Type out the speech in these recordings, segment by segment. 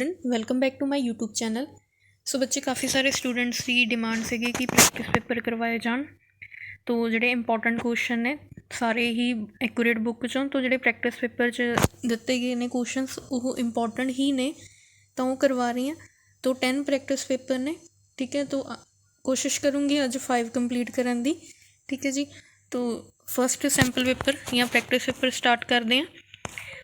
Student welcome back to my YouTube channel. So बच्चे काफ़ी सारे स्टूडेंट्स की डिमांड सीगी कि प्रैक्टिस पेपर करवाए जान। तो जोड़े इंपॉर्टेंट क्वेश्चन ने सारे ही एक्यूरेट बुक चों तो जोड़े प्रैक्टिस पेपर च दिते गए ने क्वेश्चनस वो इंपॉर्टेंट ही ने तो वो करवा रही हैं। तो 10 प्रैक्टिस पेपर ने, ठीक है। तो कोशिश करूँगी अज 5 कंप्लीट करने की, ठीक है जी। तो फस्ट सैंपल पेपर या प्रैक्टिस पेपर स्टार्ट करते हैं।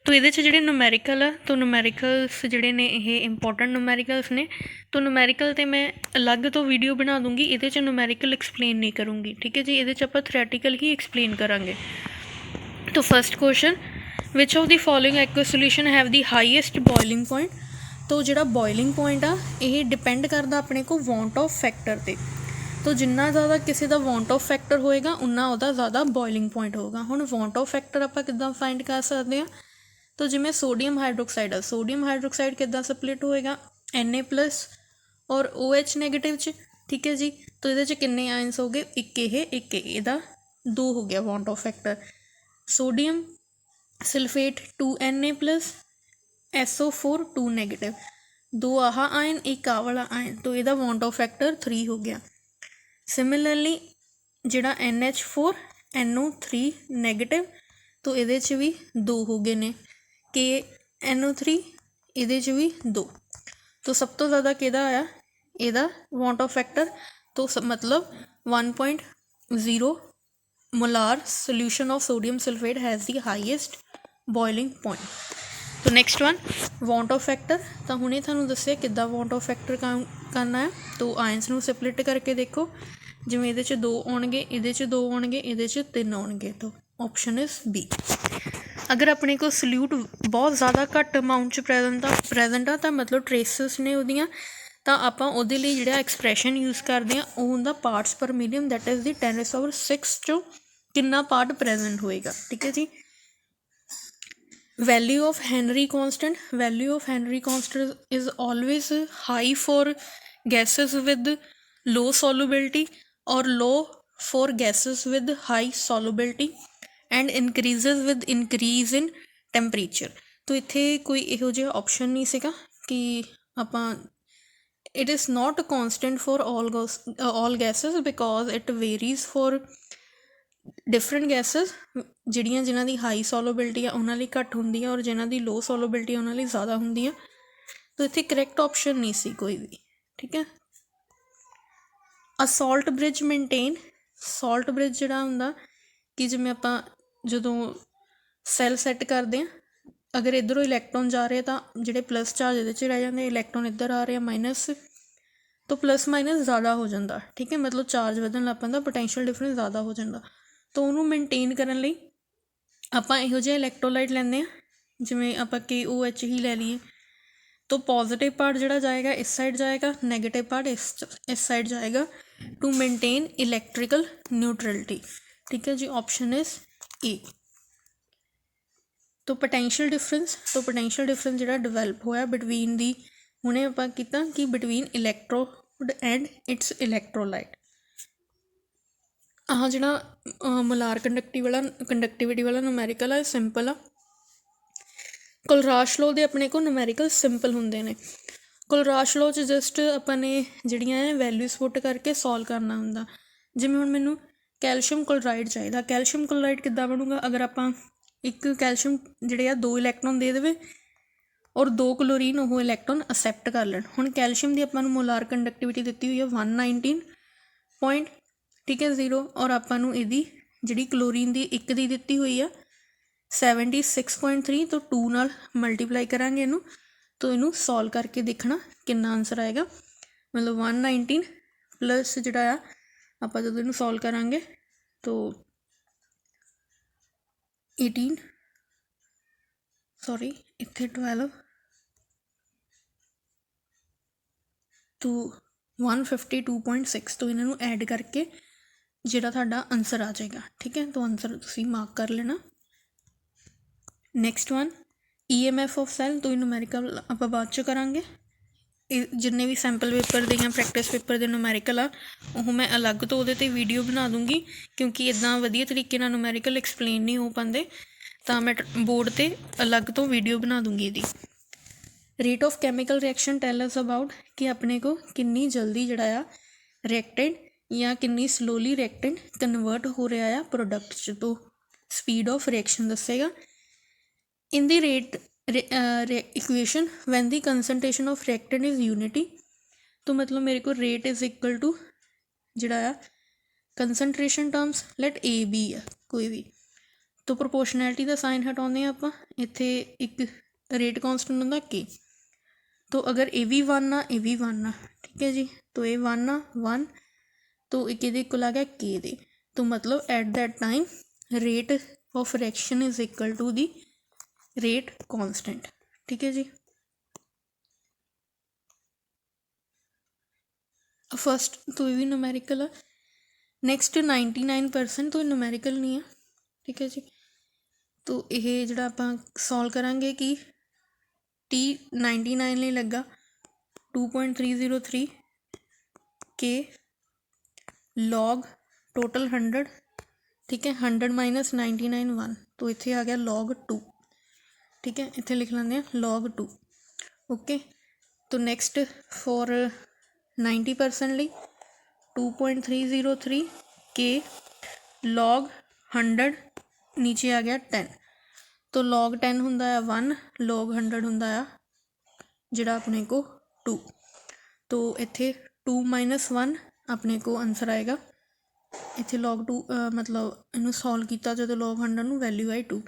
तो ये जोड़े नुमैरिकल आ तो नुमैरिकल्स जोड़े ने ये इंपॉर्टेंट नुमैरिकल्स ने। तो नुमैरिकल तो मैं अलग तो वीडियो बना दूँगी, ये नुमैरिकल एक्सप्लेन नहीं करूँगी, ठीक है जी। ये आप थ्रैटिकल ही एक्सप्लेन करांगे। तो first question, which of the following aqueous solution have the highest boiling point. तो जोड़ा बॉइलिंग पॉइंट आ ये डिपेंड करता अपने को वॉन्ट ऑफ फैक्टर पर। तो जिन्ना ज़्यादा किसी का वॉन्ट ऑफ फैक्टर होएगा उन्ना उहदा ज़्यादा बॉइलिंग पॉइंट होगा। हुण वॉन्ट ऑफ फैक्टर आप किद्दां फाइंड कर सकते हैं। तो जिमें सोडियम हाइड्रोक्साइड आ, सोडियम हाइड्रोक्साइड किद्दां सप्लिट होएगा Na+ और OH नैगेटिव च, ठीक है जी। तो ये किन्ने आयंस हो गए, एक ये एक इहदा 2 हो गया want Hoff factor. Sodium sulphate 2Na+, SO4 2 negative, 2 आह आयन एक आ वाला आयन, तो यदा वॉन्ट ऑफ फैक्टर 3 हो गया। सिमिलरली जिहड़ा NH4 NO3 नैगेटिव, तो ये भी 2 हो गए ने। KNO3 ये भी 2। तो सब तो ज़्यादा किहदा आया, इहदा वॉन्ट ऑफ फैक्टर। तो मतलब 1.0 molar solution of sodium sulphate has the highest boiling point. तो next one van't Hoff factor. तो हुणे तुहानूं दस्सिआ किद्दां वॉन्ट ऑफ फैक्टर करना है। तो आयंस नूं सप्लिट करके देखो, जिवें इहदे च 2 आउणगे, इहदे च 2 आउणगे, इहदे च 3 आउणगे। तो ऑप्शन इज़ बी। अगर अपने को सल्यूट बहुत ज़्यादा घट अमाउंट च प्रेजेंट आ तो मतलब ट्रेसिस ने उहदियां, तो आप उहदे लई जिहड़ा एक्सप्रैशन यूज़ करते हैं वो हुंदा पार्ट्स पर मिलियन, दैट इज़ द 10⁶ चों कितना पार्ट प्रेजेंट होएगा, ठीक है जी। Value of Henry constant, value of Henry constant is always high for gases with low solubility और low for gases with high solubility and increases with increase in temperature. तो इत्थे कोई इहो जिहा ऑप्शन नहीं सीगा कि आपां it is not constant for all gases because it varies for different gases. जिहड़ियां जिन्हां दी हाई सॉल्युबिलिटी आ उन्हां लई घट हुंदी है और जिन्हां दी लो सॉल्युबिलिटी उन्हां लई ज़्यादा हुंदी है। तो इत्थे करैक्ट ऑप्शन नहीं सी कोई भी, ठीक है। A salt bridge maintain, salt bridge जिहड़ा हुंदा कि जिवें आपां जदों सैल सैट करते हैं, अगर इधरों इलैक्ट्रॉन जा रहे तो जिहड़े प्लस चार्ज ये रह जाते, इलैक्ट्रॉन इधर आ रहे माइनस, तो प्लस माइनस ज़्यादा हो जाता, ठीक है। मतलब चार्ज वधन लग पैंदा, पोटैंशियल डिफरेंस ज़्यादा हो जाता। तो उन्होंने मेनटेन करने लई आपां इहो जिहा इलैक्ट्रोलाइट लैंदे हैं, जिवें आपां KOH ही लै लीए। तो पॉजिटिव पार्ट जिहड़ा जाएगा इस साइड जाएगा, नैगेटिव पार्ट इस साइड जाएगा टू मेनटेन इलैक्ट्रिकल न्यूट्रलिटी, ठीक है जी। Option is A. तो पोटैंशियल डिफरेंस जिहड़ा डिवेलप होया बिटवीन दी, हुणे आपां कीता कि between electrode and its electrolyte. आह जिहड़ा मोलार कंडक्टिविटी वाला नुमैरिकल है सिंपल आ। कोलराश लॉ दे अपने को नुमैरिकल सिंपल हुंदे ने। कोलराश लॉ च जस्ट अपने जिहड़ियां वैल्यूज़ पुट करके सॉल्व करना हुंदा। जिवें हुण मैनूं कैल्शियम क्लोराइड चाहिदा, कैल्शियम क्लोराइड किद्दां बनूगा, अगर आपां एक कैल्शियम जिहड़े 2 इलैक्ट्रॉन दे देवे और 2 क्लोरीन वो इलैक्ट्रॉन असैप्ट कर लैण। हुण कैल्शियम की आपां नूं मोलार कंडक्टिविटी दित्ती हुई है 119 पॉइंट, ठीक है 0, और आपां नूं इहदी जिहड़ी क्लोरीन की एक दी दित्ती हुई है 76.3। तो 2 नाल मल्टीप्लाई करांगे इनू, तो इनू सॉल्व करके देखना कितना आंसर आएगा। मतलब 119 प्लस जिहड़ा आ आपां जदों इनू सॉल्व करांगे तो 18 सॉरी इत्थे 12 तो 152.6। तो इन्हों ऐड करके जिहड़ा तुहाडा आंसर आ जाएगा, ठीक है। तो आंसर तुसीं मार्क कर लेना। Next one EMF of cell. तो न्यूमैरिकल आपां बाद च करांगे। जिन्ने भी सैंपल पेपर दे या प्रैक्टिस पेपर के न्यूमैरिकल आ वो मैं अलग तो वो वीडियो बना दूँगी, क्योंकि इदां वधिया तरीके नाल न्यूमैरिकल एक्सप्लेन नहीं हो पाते, तो मैं बोर्ड पर अलग तो वीडियो बना दूँगी। Rate of chemical reaction tell us about कि अपने को किन्नी जल्दी जिहड़ा आ रिएक्टेंट या किन्नी स्लोली रिएक्टेंट कन्वर्ट हो रहा है प्रोडक्ट च, तो स्पीड ऑफ रिएक्शन दसेगा। In the rate equation when the concentration of reactant is unity, तो मतलब मेरे को रेट इज़ इक्वल टू जिहड़ा आ concentration terms let A B है कोई भी, तो प्रोपोर्शनैलिटी का साइन हटाने आप इत्थे एक रेट कॉन्सटेंट होंदा के, तो अगर ए भी 1 आ ए भी 1 आ, ठीक है जी, तो ये 1 आ 1, तो एक इक्वल आ गया के दे, तो मतलब at that time rate of reaction is equal to the rate constant. ठीक है जी, फर्स्ट तो ये भी न्यूमेरिकल है। नैक्सट 99%, तो न्यूमेरिकल नहीं है। ठीक है जी, तो ये जो आप सॉल्व करांगे कि टी 99 लिए लगा 2.303 के लॉग टोटल 100, ठीक है, 100 माइनस 99 1, तो इत्थे आ गया लॉग 2। ठीक है, इत्थे लिख लेंगे लॉग 2। ओके, तो नैक्सट फॉर 90% लिए 2.303 के लॉग 100 नीचे आ गया 10, तो लॉग 10 हुंदा है 1, लॉग 100 हुंदा है जिहड़ा अपने को 2, तो इत्थे 2 माइनस 1 अपने को आंसर आएगा। इत्थे लॉग 2 मतलब इनू सॉल्व किया जो लॉग 100 नू वैल्यू आई 2,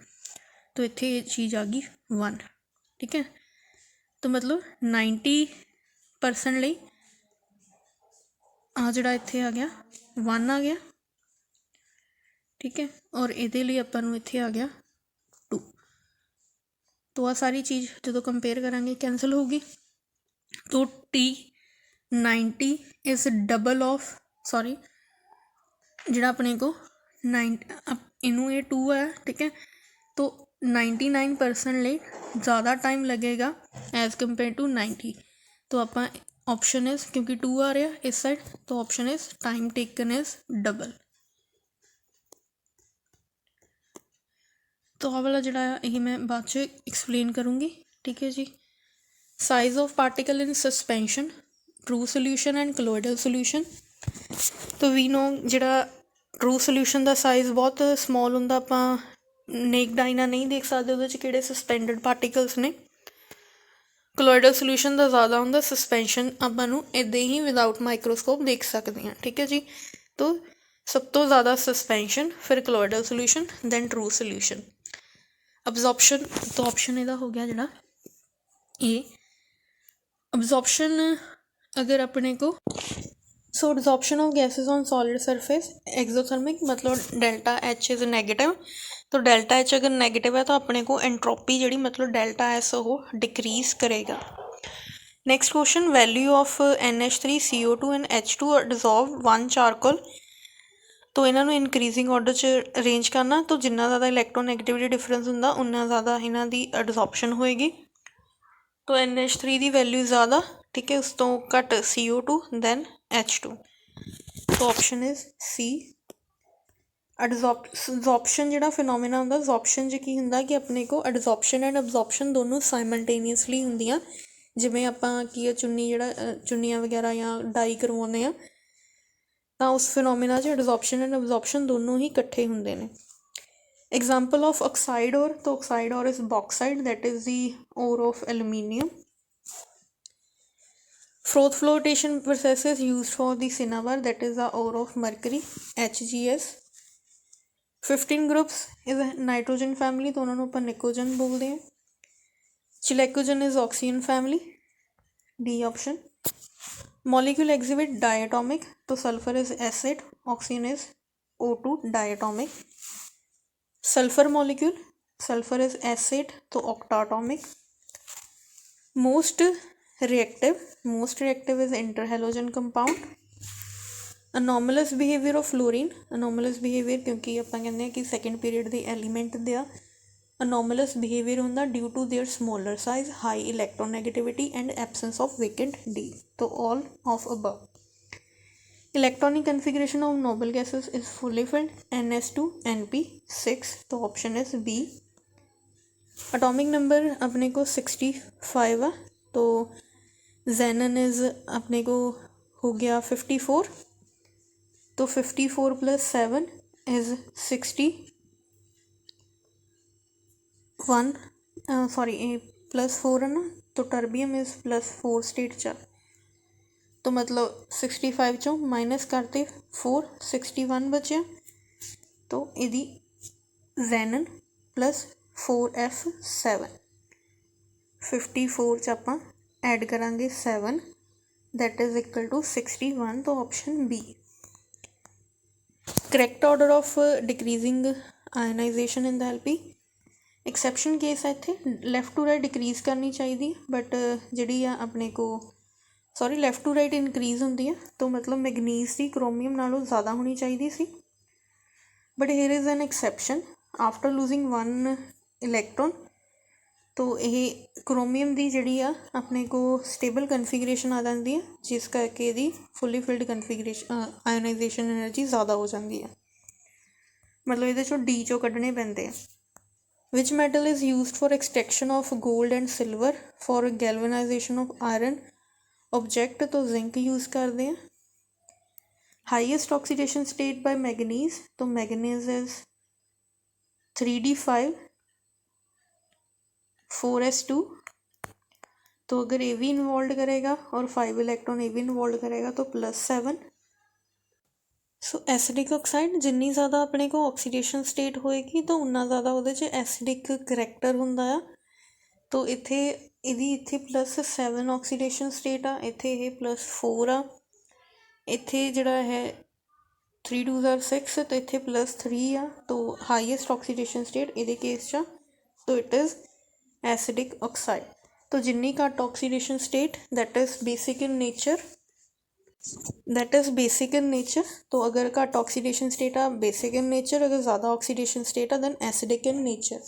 तो इत्थे ये चीज़ आ गई 1। ठीक है, तो मतलब 90% लिए आ जिहड़ा इत्थे आ गया 1 आ गया। ठीक है, और ये लिए अपन इत्थे आ गया 2, तो आ सारी चीज़ जो कंपेयर करांगे कैंसल होगी, तो T90 is double of sorry जिहड़ा अपने को 9 इनू ये 2 है। ठीक है, तो 99% लिए ज़्यादा टाइम लगेगा एज़ कम्पेयर टू 90, तो आप ऑप्शन इज़ क्योंकि 2 आ रहा इस साइड, तो option is time taken is double. तो आ वाला जिहड़ा यही मैं बाद च एक्सप्लेन करूँगी। ठीक है जी, size of particle in suspension, true solution and colloidal solution. तो वी नो जिहड़ा ट्रू सोल्यूशन का साइज बहुत समॉल होंदा, आपां नेक्ड आई नाल नहीं देख सकते उहदे च किहड़े सस्पेंडेड पार्टिकल्स ने। कोलोइडल सोल्यूशन का ज़्यादा होंदा, सस्पेंशन आपां नूं इदां ही विदाउट माइक्रोस्कोप देख सकते हैं। ठीक है जी, तो सब तो ज़्यादा सस्पेंशन, फिर colloidal solution, than true solution. Absorption, तो ऑप्शन इहदा हो गया जिहड़ा ए अब्जॉर्प्शन। अगर अपने को so absorption of gases on solid surface exothermic, मतलब डेल्टा एच इज़ नेगेटिव, तो डेल्टा एच अगर नेगेटिव है तो अपने को एंट्रोपी जी मतलब डेल्टा एस वो डिक्रीज करेगा। Next question, value of NH3 CO2 and H2 dissolve 1 charcoal, तो इन्हों इनक्रीजिंग ऑर्डर च अरेंज करना, तो जिन्ना ज़्यादा इलैक्ट्रोनैगेटिविटी डिफरेंस होंदा उन्ना ज़्यादा इन्हां दी एब्जॉर्प्शन होएगी। तो NH3 की वैल्यू ज़्यादा, ठीक है, उस तो घट CO2 दैन H2, तो ऑप्शन इज़ सी। एब्जॉर्प्शन जिहड़ा फिनोमिना हुंदा, एब्जॉर्प्शन च की हुंदा कि अपने को एब्जॉर्प्शन एंड एब्जॉर्प्शन दोनों साइमल्टेनियसली हुंदियां, जिवें आपां की चुन्नी जिहड़ा चुन्नियां वगैरह या डाई करवाउने आ, तो उस फिनोमिना च एब्जॉर्प्शन एंड एब्जॉर्प्शन दोनों ही इकट्ठे हुंदे ने। एग्जाम्पल ऑफ ऑक्साइड ओर, तो oxide ore is bauxite, that is the ore of aluminium. Froth flotation process is used for the cinnabar, that is the ore of mercury, HGS। 15 groups is a nitrogen family, तो उन्होंने अपन निकोजन बोलते हैं। चिलेकोजन is oxygen family, D option। Molecule exhibit diatomic, तो sulfur is acid, oxygen is O2 diatomic। Sulfur molecule, sulfur is acid, तो octatomic। Most reactive is interhalogen compound। Anomalous behavior of fluorine, anomalous behavior क्योंकि ਆਪਾਂ ਕਹਿੰਦੇ ਹਾਂ कि second period ਦੇ element ਦੇ ਆ anomalous behavior ਹੁੰਦਾ due to their smaller size, high electronegativity and absence of vacant D, तो all of above। Electronic configuration of noble gases is fully filled, NS2 NP6, तो option is B। Atomic number अपने को 65 है, तो जेनन is अपने को हो गया 54, तो 54 + 7 इज़ 61, सॉरी +4 है ना, तो टर्बियम इज़ +4 स्टेट च, तो मतलब 65 चों माइनस करते 4, 61 बचे, तो यदि जेनन +4f7 54 च आप ऐड करांगे 7, दैट इज़ इक्वल टू 61, तो option B correct order of decreasing ionisation in the LP. Exception case है इत्थे लैफ्ट टू राइट डिक्रीज़ करनी चाहिए, बट जिहड़ी आ अपने को sorry left to right increase होंदी है, तो मतलब मैगनीज़ की क्रोमियम नालों ज़्यादा होनी चाहिए सी, but here is an exception after losing 1 electron, तो यह क्रोमियम की जिहड़ी आ अपने को स्टेबल कन्फिगरेशन आ जाती है, जिस करके यदी fully filled configuration ionisation energy ज़्यादा हो जाती है, मतलब ये डी चो कढ़ने पैंदे हैं। Which metal is used for extraction of gold and silver for galvanisation of iron object, तो जिंक यूज़ करते हैं। Highest oxidation state by manganese, तो मैगनीज इज़ 3d5 4s2, तो अगर ए भी इन्वॉल्व करेगा और 5 इलेक्ट्रॉन ए भी इन्वॉल्व करेगा तो +7। सो एसिडिक ऑक्साइड जिन्नी ज़्यादा अपने को ऑक्सीडेशन स्टेट होएगी तो उन्ना ज़्यादा वो एसिडिक करैक्टर होंदा आ, तो इत्थे इहदी इत्थे +7 ऑक्सीडेशन स्टेट आ, इत्थे ये +4 आ, इत्थे जिहड़ा है 3 2 6, तो इत्थे +3 आ, तो हाईएस्ट ऑक्सीडेशन स्टेट इहदे केस च, तो इट इज़ एसिडिक ऑक्साइड। तो जिन्नी घट oxidation state that is basic in nature, तो अगर घट ऑक्सीडेशन स्टेट आ बेसिक इन नेचर, अगर ज़्यादा ऑक्सीडेशन स्टेट आ दैन एसिडिक इन नेचर।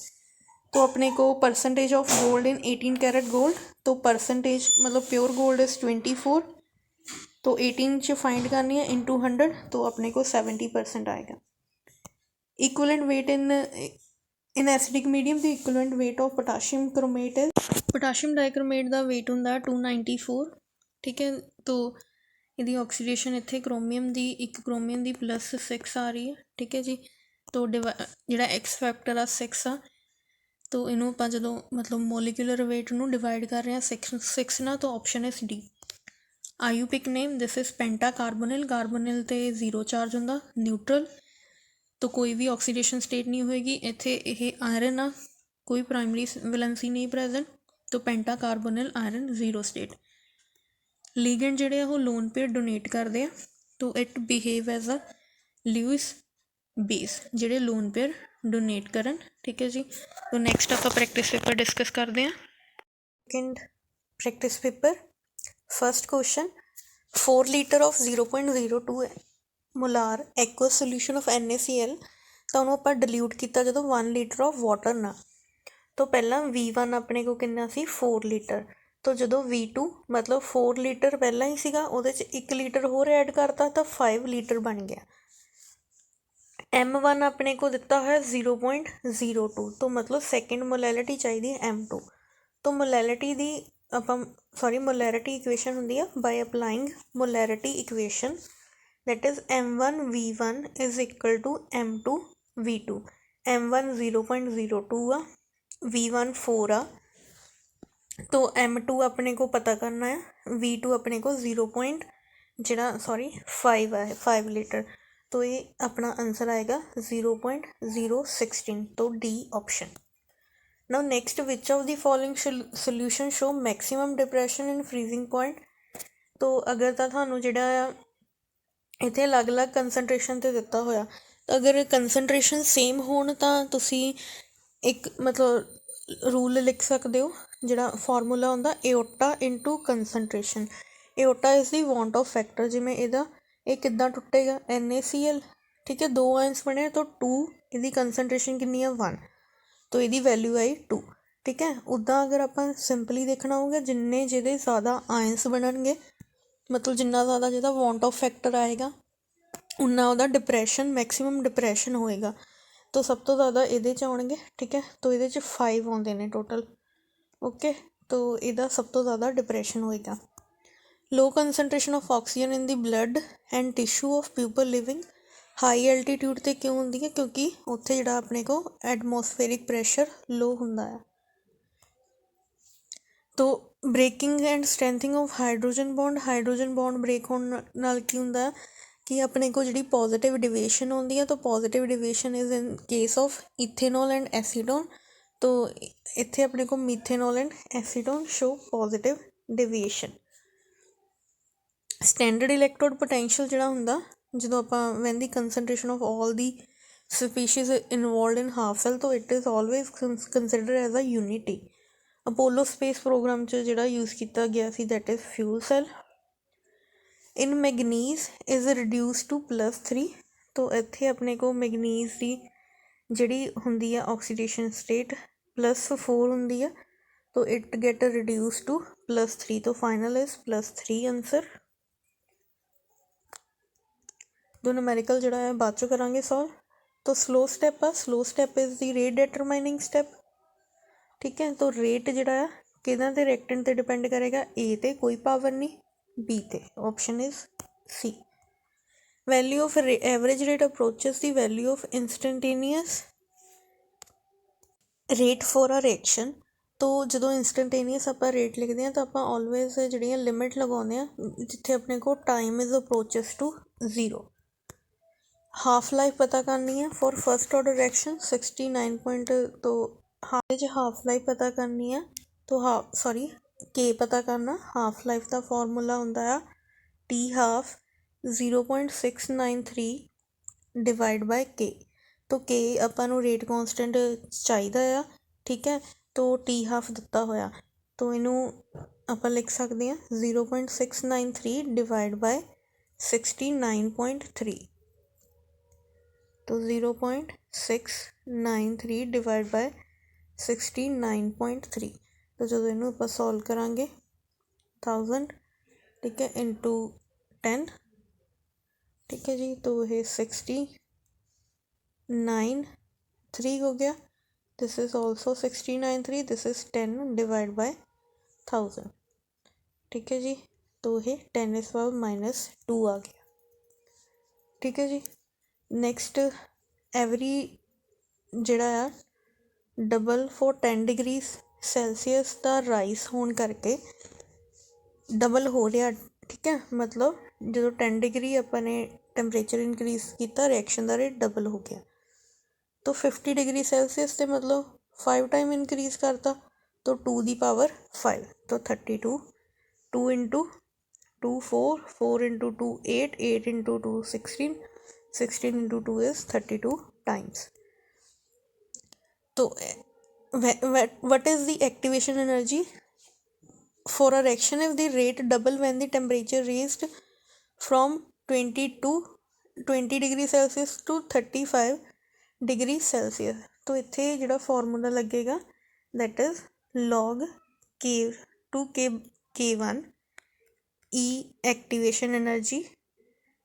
तो अपने को percentage of gold in 18 carat gold, तो परसेंटेज मतलब प्योर गोल्ड इज़ 24, तो 18 च फाइंड करनी है इंटू 100, तो अपने को 70% आएगा। Equivalent weight in acidic medium the equivalent weight of potassium chromate है, पोटाशियम डाइक्रोमेट का वेट होंदा 294, ठीक है, तो यदि ऑक्सीडेशन इत्थे क्रोमियम की एक क्रोमियम की +6 आ रही है, ठीक है जी, तो जिहड़ा एक्स फैक्टर आ 6 आ, तो इनू आप जो मतलब मोलिकुलर वेट नू डिवाइड कर रहे हैं 6 ना, तो option is D. IUPAC name this is penta carbonyl, carbonyl ते 0 चार्ज होंदा, न्यूट्रल, तो कोई भी ऑक्सीडेशन स्टेट नहीं होएगी, इत्थे यह आयरन आ, कोई प्राइमरी वैलेंसी नहीं प्रेजेंट, तो pentacarbonyl iron 0 state. Ligand जिहड़े वो लोन पेयर डोनेट करते हैं, तो it behave as a Lewis base जिहड़े लोन पेयर डोनेट करन, ठीक है जी। तो नैक्सट आप प्रैक्टिस पेपर डिस्कस करते हैं। Second practice paper, first question 4 litre of 0.02 molar aqueous solution of NaCl, तो उन्होंने आप डिल्यूट किया जो 1 लीटर ऑफ वाटर ना, तो पहला V1 अपने को कितना सी 4 लीटर, तो जो V2 मतलब 4 लीटर पहला ही सीगा, उहदे च 1 लीटर होर ऐड करता तो 5 लीटर बन गया। M1 अपने को दिता है 0.02, तो मतलब सैकेंड मोलैलिटी चाहिए M2, तो मोलैलिटी दी मोलैरिटी इक्वेशन होंदी है by applying molarity equation, that is M1 V1 is equal to M2 V2, M1 0.02 आ, V1 4 आ, तो M2 अपने को पता करना है, V2 अपने को 5 है 5 लीटर, तो ये अपना आंसर आएगा 0.016, तो D option. Now next which of the following solution show maximum depression in freezing point, तो अगर तो थानू जिहड़ा इत्थे अलग अलग कंसनट्रेशन ते दिता होया, तो अगर कंसनट्रेशन सेम होण तां तुसी एक मतलब रूल लिख सकते हो, जिहड़ा फॉर्मूला होंदा aorta into concentration, aorta is the want Hoff factor, जिमें इहदा ये किद्दां टुटेगा NaCl, ठीक है, 2 आयंस बने तो 2, इहदी कंसनट्रेशन कितनी है 1, तो इहदी वैल्यू आई 2, ठीक है। उदा अगर आप सिंपली देखना होगा जिन्ने जिहदे ज़्यादा आयंस बननगे, मतलब जिन्ना ज़्यादा जिहदा वॉन्ट ऑफ फैक्टर आएगा उन्ना उहदा डिप्रैशन मैक्सिमम डिप्रैशन होएगा, तो सब तो ज़्यादा इहदे च आउणगे, ठीक है, तो इहदे च 5 आउंदे ने टोटल, ओके, तो ਇਹਦਾ ਸਭ ਤੋਂ ਜ਼ਿਆਦਾ ਡਿਪਰੈਸ਼ਨ ਹੋਏਗਾ। Low concentration of oxygen in the blood and tissue of people living high altitude ते क्यों होंदी है, क्योंकि उत्थे जिहड़ा अपने को एटमोसफेरिक प्रैशर लो हुंदा है। तो breaking and strengthening of hydrogen bond break होने नाल की हुंदा है कि अपने को जिहड़ी पॉजिटिव डिविएशन होंदी है, तो positive deviation is in case of ethanol and acetone. तो इत्थे अपने को methanol and acetone show positive deviation. Standard electrode potential जिहड़ा हुंदा ਜਦੋਂ ਆਪਾਂ when the concentration of all the species involved in half cell, तो it is always considered as a unity। Apollo space programme 'ਚ ਜਿਹੜਾ ਯੂਜ਼ ਕੀਤਾ ਗਿਆ ਸੀ that is fuel cell। in manganese is reduced to +3। तो ਇੱਥੇ ਆਪਣੇ ਕੋਲ ਮੈਗਨੀਜ਼ ਦੀ ਜਿਹੜੀ ਹੁੰਦੀ ਆ ਆਕਸੀਡੇਸ਼ਨ ਸਟੇਟ +4 ਹੁੰਦੀ ਆ, तो it get reduced to +3। तो फाइनल is +3 आंसर। दो न्यूमेरिकल जिहड़ा है बाद चों करांगे सॉल्व। तो slow step is the rate determining step, ठीक है। तो रेट जिहड़ा है किहदे ते रिएक्टेंट ते डिपेंड करेगा, ए ते कोई पावर नहीं, बी ते option is c. Value of average rate approaches the value of instantaneous rate for a reaction. तो जो इंस्टैंटेनियस आप रेट लिखते हैं तो आप ऑलवेज जिहड़ियां लिमिट लगाते हैं जिथे अपने को time is approaches to 0। Half life पता करनी है for first order reaction 69 point. तो हाफ लाइफ पता करनी है, तो के पता करना। हाफ लाइफ का फॉर्मूला होंदा है टी हाफ 0.693 डिवाइड बाय के। तो के आपां नूं रेट कॉन्सटेंट चाहिदा आ, ठीक है। तो टी हाफ दिता होया, तो इनू आपां लिख सकते हैं 0.693 डिवाइड बाय 69.3। तो 0.693 डिवाइड बाय 69.3। तो जो इनू आप सॉल्व करांगे 1000, ठीक है, इंटू 10, ठीक है जी। तो ये 69.3 हो गया। This is also 69.3, this is 10 divide by 1000, ठीक है जी। तो ये 10⁻⁻2 आ गया, ठीक है जी। नैक्सट एवरी जिहड़ा आ डबल फॉर 10 डिग्री सैल्सीयस का राइस होने करके डबल हो रहा, ठीक है। मतलब जो 10 डिग्री अपने टैंपरेचर इनक्रीज किया, रिएक्शन का रेट डबल हो गया। तो 50 डिग्री सैल्सीयस से मतलब 5 टाइम इनक्रीज करता, तो 2 दी पावर 5, तो 32। 2 into 2 4, 4 into 2 8, 8 into 2 16, 16 into 2 is 32 times। तो what is the activation energy for a reaction if the rate double when the temperature raised from 20 degree Celsius to 35 degree Celsius. तो इत्थे जिहड़ा formula लगेगा that is log K2 K1 E activation energy।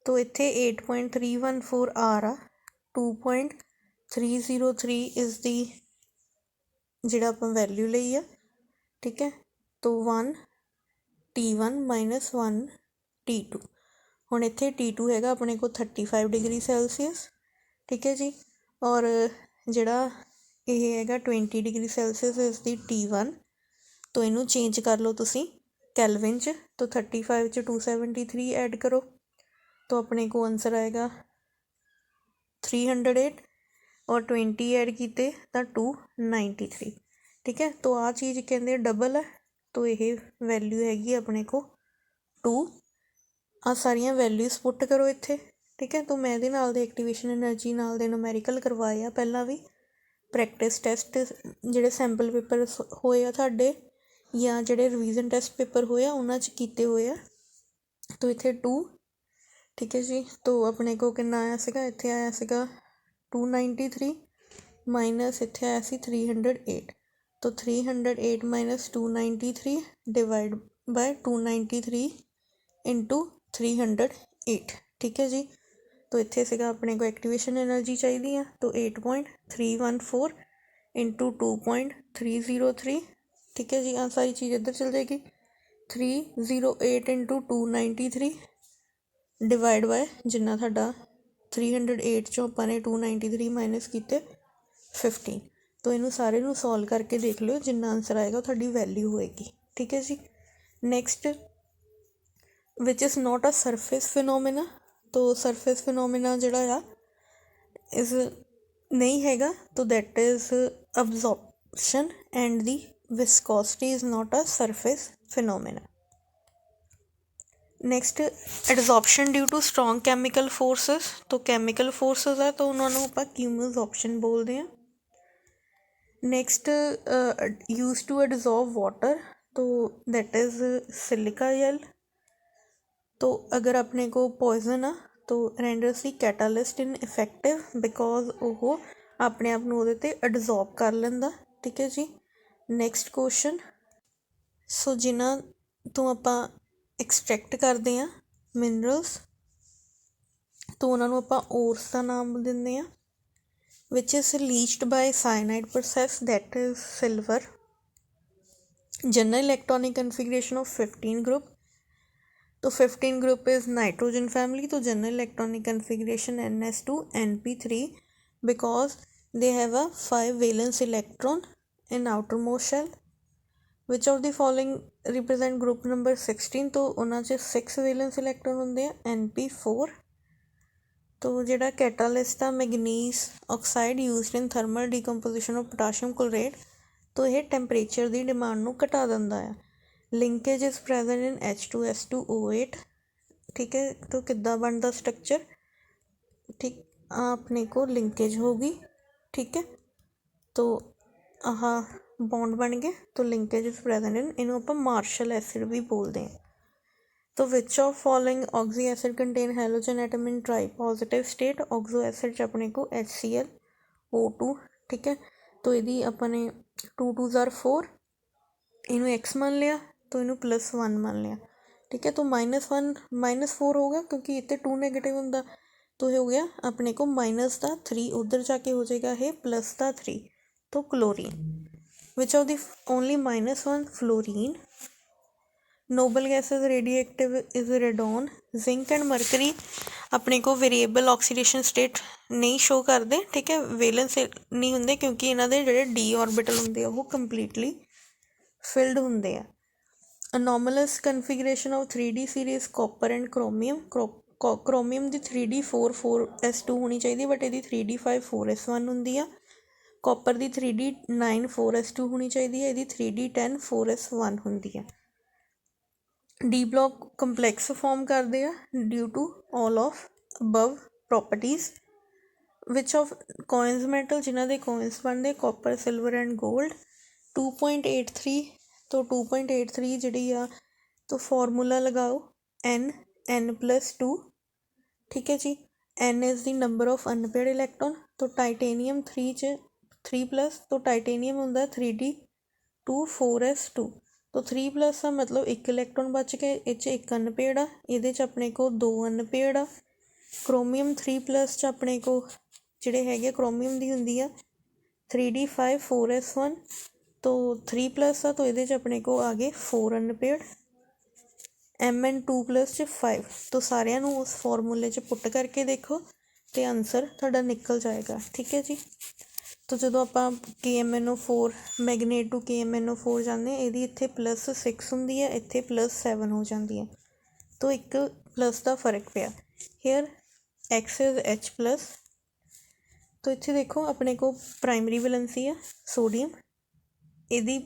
तो इत्थे 8.314 are uh, 2.303 is the जिहड़ा आपां value लई आ, ठीक है। तो 1 T1 माइनस 1 T2। हुण इत्थे T2 हैगा अपने को 35 डिग्री सैल्सीयस, ठीक है जी। और जिहड़ा ये हैगा 20 degree Celsius is the T1। तो इनू चेंज कर लो तुसी कैलविन च। तो 35 च 273 ऐड करो, तो अपने को आंसर आएगा 308, और 20 ऐड किए तो 293, ठीक है। तो आ चीज़ कहते डबल है, तो ये वैल्यू हैगी अपने को 2। आ सारिया वैल्यूज़ पुट करो इत्थे, ठीक है। तो मैं ये नाल दे एक्टिवेशन एनर्जी नाल दे न्यूमेरिकल करवाए आ पहला भी। प्रैक्टिस टैसट जिहड़े सैंपल पेपर होए आ साडे या जिहड़े रिवीजन टैसट पेपर होए आ उन्हां च कीते होए आ। तो इत्थे 2, ठीक है जी। तो अपने को कितना आया सीगा, इत्थे आया सीगा 293 माइनस इत्थे आया सी 308। तो 308 माइनस 293 डिवाइड बाय 293 इंटू 308, ठीक है जी। तो इत्थे सीगा अपने को एक्टिवेशन एनर्जी चाहिए है, तो 8.314 इंटू 2.303 ठीक है जी। सारी चीज़ इधर चल जाएगी। 308 इंटू 293 डिवाइड बाय जिन्ना साडा 308 चों ਆਪਾਂ ने 293 माइनस किए 15। तो इनू सारे नू सॉल्व करके देख लो, जिन्ना आंसर आएगा थोड़ी वैल्यू होएगी। ठीक है जी। Next, which is not a surface phenomena. तो सरफेस फिनोमिना जिहड़ा आ इज नहीं हैगा, तो that is absorption and the viscosity is not a surface phenomena. Next, adsorption due to strong chemical forces. तो कैमिकल फोर्सेस है तो उन्होंने आप क्यूमोजॉर्प्शन बोलते हैं। Next, use to adsorb water, तो दैट इज़ सिलिका जेल। तो अगर अपने को पॉइजन आ तो renders the catalyst in effective because वो अपने आप नूं उहदे ते एडजॉर्ब कर लैंदा। ठीक है जी। नैक्सट क्वेश्चन, सो जिन्हां तो आपां एक्सट्रैक्ट करते हैं मिनरल्स, तो उन्होंने आपां ओर्स का नाम दिंदे हैं। Which is leached by cyanide process, that is silver. General electronic configuration of 15 group, तो 15 ग्रुप इज़ नाइट्रोजन फैमिली। तो general electronic configuration NS2 NP3 because they have a 5 valence electron in outermost shell. Which of the following represent group number 16, तो उन्होंने 6 valence electron होंगे NP4। तो जिहड़ा catalyst आ manganese oxide used in thermal decomposition of potassium chlorate, तो यह temperature की demand नूं घटा दिंदा है। Linkage is present in H2SO8। ठीक है, तो किद्दां बनदा स्ट्रक्चर, ठीक अपने को लिंकेज होगी। ठीक है, तो आह बॉन्ड बन गए, तो लिंकेज इज़ प्रेजेंट इन, इनू आप मार्शल एसिड भी बोलते हैं। तो which of following oxy acid contain halogen atom in try positive state. Oxo acid च अपने को HClO2। ठीक है, तो यदि अपने 2 2s are 4, इनू x मान लिया तो इनू +1 मान लिया। ठीक है, तो -1 -4 हो गया क्योंकि इतने 2 नेगेटिव होंगे, तो ये हो गया अपने को -3, उधर जाके हो जाएगा ये +3, तो chlorine. Which of the only -1 fluorine. Noble gases radio active is radon. Zinc and mercury अपने को वेरीएबल ऑक्सीडेशन स्टेट नहीं शो करते। ठीक है, वेलेंस नहीं होंगे क्योंकि इन्हों के जोड़े डी ऑर्बिटल होंगे वो कंप्लीटली फिल्ड होंगे है। Anomalous configuration of 3D series copper and chromium. Chromium की 3D 4 4s2 होनी चाहिए, बट ये 3D 5 4s1 होंगी है। कॉपर की 3D 9 4s2 होनी चाहिए, ये 3D 10 4s1 होंगी है। डी ब्लॉक कंपलैक्स फॉर्म करते हैं due to all of above properties. Which of coinage metal, जिन्हों के कॉइनस बनते कॉपर सिल्वर एंड गोल्ड। 2.83, तो 2.83 जी आ, तो फॉर्मूला लगाओ N+2। ठीक है जी। N is the number of unpaired electron. तो टाइटेनियम 3+, तो टाइटेनियम होंगे 3D2 4s2। तो 3+ का मतलब 1 इलैक्ट्रॉन बच गए, ये एक अनपेयर्ड आ, ये अपने को 2 अनपेयर्ड आ। क्रोमियम 3+ अपने को जोड़े है क्रोमियम की होंगी आ 3D 5 4s1, तो 3+ आ, तो ये अपने को आ गए 4 अनपेयर्ड। Mn2+ 5, तो सारिਆਂ ਨੂੰ उस फॉर्मूले पुट करके देखो तो आंसर थोड़ा निकल जाएगा। ठीक है जी। तो जो आप KMnO4 मैगनेट टू KMnO4 जाते हैं, ये इतने +6 होंगी है, इतने +7 हो जाती है, तो एक प्लस का फर्क पिया। हेयर X इज़ H+, तो इतने देखो अपने को प्राइमरी वैलेंसी है सोडियम, यदि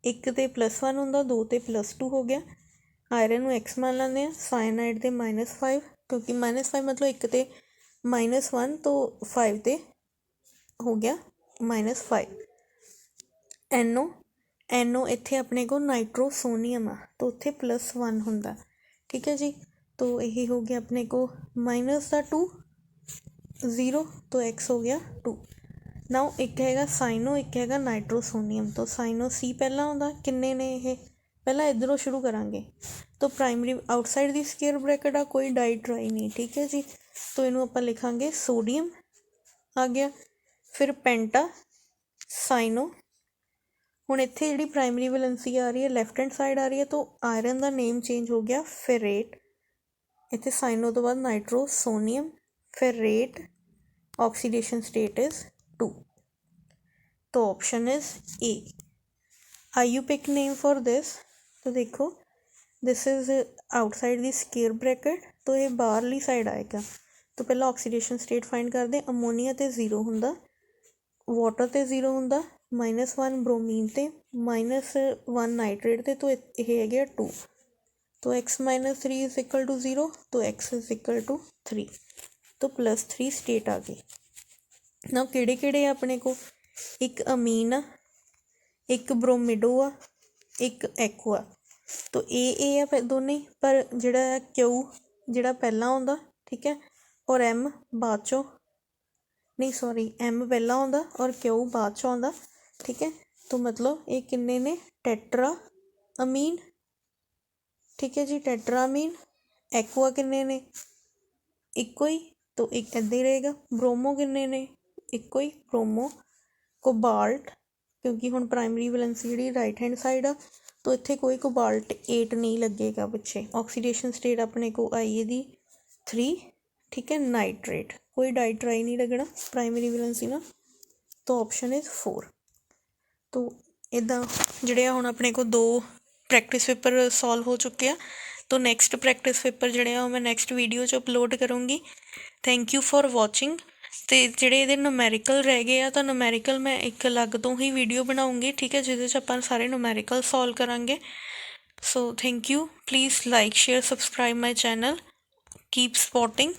एक तो +1 होंगे, 2 तो +2 हो गया। आयरन में X मान लेंगे, साइनाइड के -5, क्योंकि -5 मतलब एक तो -1, तो 5 तो हो गया -5। NO इत्थे अपने को नाइट्रोसोनियम आ, तो उत्थे +1 होंगे। ठीक है जी। तो यही हो गया अपने को -2 0, तो X हो गया 2। नाउ एक है साइनो, एक है नाइट्रोसोनियम। तो साइनो C पहला होंगे, किन्ने ने ये पहला इधरों शुरू करांगे। तो primary outside the square bracket आ, कोई डाई ट्राई नहीं। ठीक है जी। तो इनू आप लिखांगे सोडियम आ गया, फिर पेंटा साइनो ਹੁਣ ਇੱਥੇ ਜਿਹੜੀ ਪ੍ਰਾਇਮਰੀ ਵੈਲੈਂਸੀ ਆ ਰਹੀ ਹੈ ਲੈਫਟ ਹੈਂਡ ਸਾਈਡ ਆ ਰਹੀ ਹੈ, ਤਾਂ ਆਇਰਨ ਦਾ ਨੇਮ ਚੇਂਜ ਹੋ ਗਿਆ ਫੇਰੇਟ, ਇੱਥੇ ਸਾਈਨੋ ਤੋਂ ਬਾਅਦ nitrosonium ferrate, oxidation state is 2, तो option is A. IUPAC name for this, तो देखो this is outside the square bracket, तो ये बाहरली साइड आएगा। तो पहला ऑक्सीडेशन स्टेट फाइंड करते, अमोनीया तो 0 हुंदा, वाटर तो 0 हुंदा, -1 ब्रोमीन ते -1 नाइट्रेट ते, तो यह है गया 2, तो x - 3 इज इक्वल टू 0, तो x इज इक्वल टू 3, तो +3 स्टेट आ गई। ना किहड़े किहड़े अपने को, एक अमीन आ, एक ब्रोमिडो आ, एक एक्वा, तो ए आ दोनों ही, पर जिहड़ा क्यू जिहड़ा पहला आउंदा, ठीक है, और एम बाद चों, नहीं सॉरी एम पहला आउंदा और क्यू बाद चों आउंदा, ठीक है, तो मतलब ये किन्ने ने टैट्रा अमीन, ठीक है जी, टैट्रा अमीन। एक्वा किन्ने ने, इक्को ही, तो एक इदा ही रहेगा। ब्रोमो किन्ने ने, इक्को ही, ब्रोमो। कोबाल्ट, क्योंकि हुण प्राइमरी वैलेंसी जी राइट हैंड साइड आ, तो इत्थे कोई कोबाल्ट 8 नहीं लगेगा पिछे। ऑक्सीडेशन स्टेट अपने को आई है 3, ठीक है, नाइट्रेट, कोई डाइट्राई नहीं लगना प्राइमरी वैलेंसी ना, तो ऑप्शन इज 4। तो इदा जिहड़े हुण अपने को 2 प्रैक्टिस पेपर सॉल्व हो चुके हैं, तो नैक्सट प्रैक्टिस पेपर जिहड़े मैं नैक्सट वीडियो च अपलोड करूँगी। Thank you for watching. तो जिहड़े इहदे नुमैरिकल रह गए आ, तो नुमैरिकल मैं एक अलग तो ही वीडियो बनाऊँगी, ठीक है, जिहदे च आपां सारे नुमैरिकल सॉल्व करांगे। So thank you, please like share subscribe my channel, keep supporting.